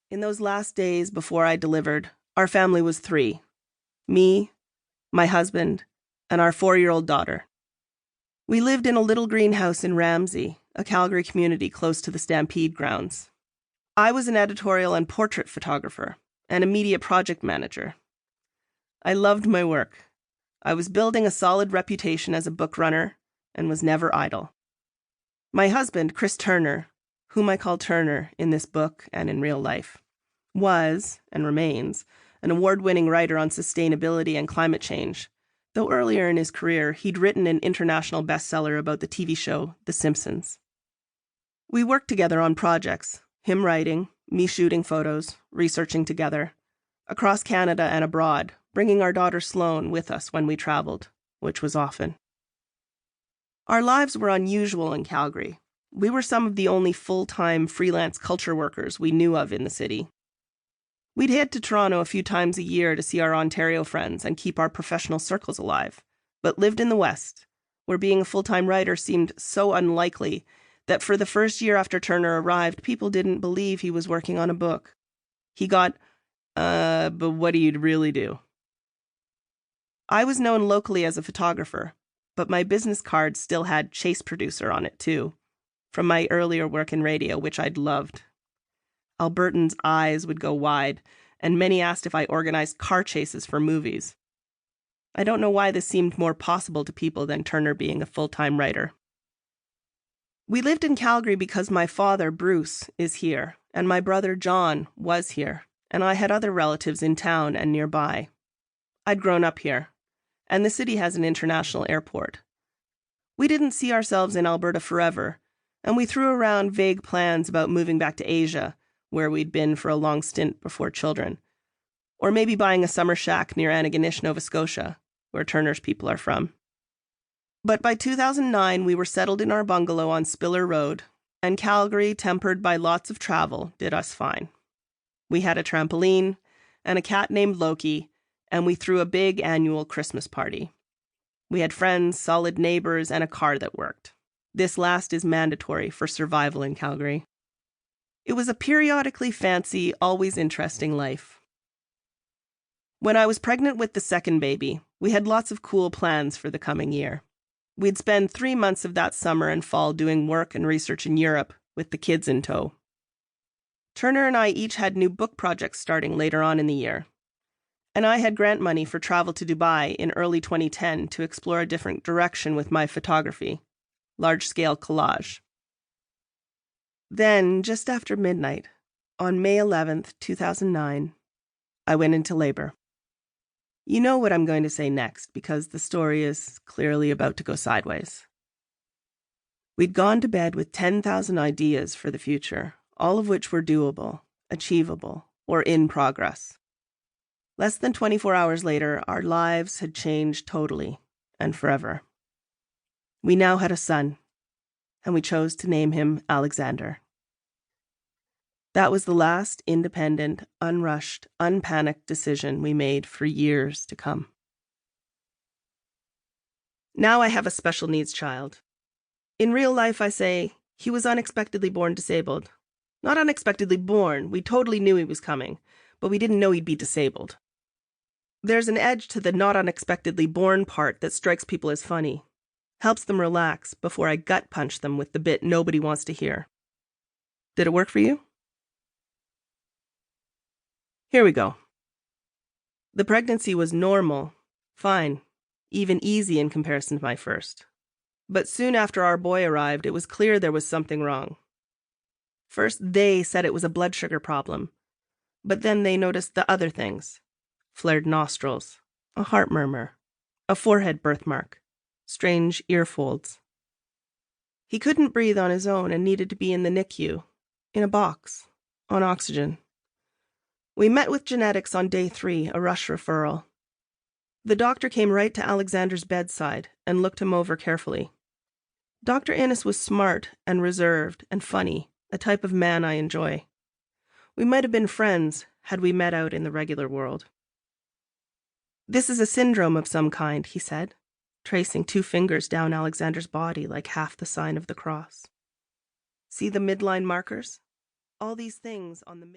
In those last days before I delivered, our family was 3. Me, my husband, and our 4-year-old daughter. We lived in a little greenhouse in Ramsey, a Calgary community close to the Stampede grounds. I was an editorial and portrait photographer, and a media project manager. I loved my work. I was building a solid reputation as a book runner and was never idle. My husband, Chris Turner, whom I call Turner in this book and in real life, was, and remains, an award-winning writer on sustainability and climate change, though earlier in his career he'd written an international bestseller about the TV show The Simpsons. We worked together on projects, him writing, me shooting photos, researching together, across Canada and abroad, bringing our daughter Sloane with us when we traveled, which was often. Our lives were unusual in Calgary. We were some of the only full-time freelance culture workers we knew of in the city. We'd head to Toronto a few times a year to see our Ontario friends and keep our professional circles alive, but lived in the West, where being a full-time writer seemed so unlikely that for the first year after Turner arrived, people didn't believe he was working on a book. He got, but what do you really do? I was known locally as a photographer, but my business card still had chase producer on it too, from my earlier work in radio, which I'd loved. Albertans' eyes would go wide, and many asked if I organized car chases for movies. I don't know why this seemed more possible to people than Turner being a full-time writer. We lived in Calgary because my father, Bruce, is here, and my brother, John, was here, and I had other relatives in town and nearby. I'd grown up here, and the city has an international airport. We didn't see ourselves in Alberta forever, and we threw around vague plans about moving back to Asia, where we'd been for a long stint before children, or maybe buying a summer shack near Antigonish, Nova Scotia, where Turner's people are from. But by 2009, we were settled in our bungalow on Spiller Road, and Calgary, tempered by lots of travel, did us fine. We had a trampoline and a cat named Loki, and we threw a big annual Christmas party. We had friends, solid neighbors, and a car that worked. This last is mandatory for survival in Calgary. It was a periodically fancy, always interesting life. When I was pregnant with the second baby, we had lots of cool plans for the coming year. We'd spend 3 months of that summer and fall doing work and research in Europe with the kids in tow. Turner and I each had new book projects starting later on in the year. And I had grant money for travel to Dubai in early 2010 to explore a different direction with my photography, large-scale collage. Then, just after midnight, on May 11th, 2009, I went into labor. You know what I'm going to say next, because the story is clearly about to go sideways. We'd gone to bed with 10,000 ideas for the future, all of which were doable, achievable, or in progress. Less than 24 hours later, our lives had changed totally and forever. We now had a son, and we chose to name him Alexander. That was the last independent, unrushed, unpanicked decision we made for years to come. Now I have a special needs child. In real life, I say, he was unexpectedly born disabled. Not unexpectedly born, we totally knew he was coming, but we didn't know he'd be disabled. There's an edge to the not unexpectedly born part that strikes people as funny. Helps them relax before I gut punch them with the bit nobody wants to hear. Did it work for you? Here we go. The pregnancy was normal, fine, even easy in comparison to my first. But soon after our boy arrived, it was clear there was something wrong. First, they said it was a blood sugar problem, but then they noticed the other things. Flared nostrils, a heart murmur, a forehead birthmark, strange ear folds. He couldn't breathe on his own and needed to be in the NICU, in a box, on oxygen. We met with genetics on day 3, a rush referral. The doctor came right to Alexander's bedside and looked him over carefully. Dr. Innes was smart and reserved and funny, a type of man I enjoy. We might have been friends had we met out in the regular world. This is a syndrome of some kind, he said, tracing 2 fingers down Alexander's body like half the sign of the cross. See the midline markers? All these things on the mid...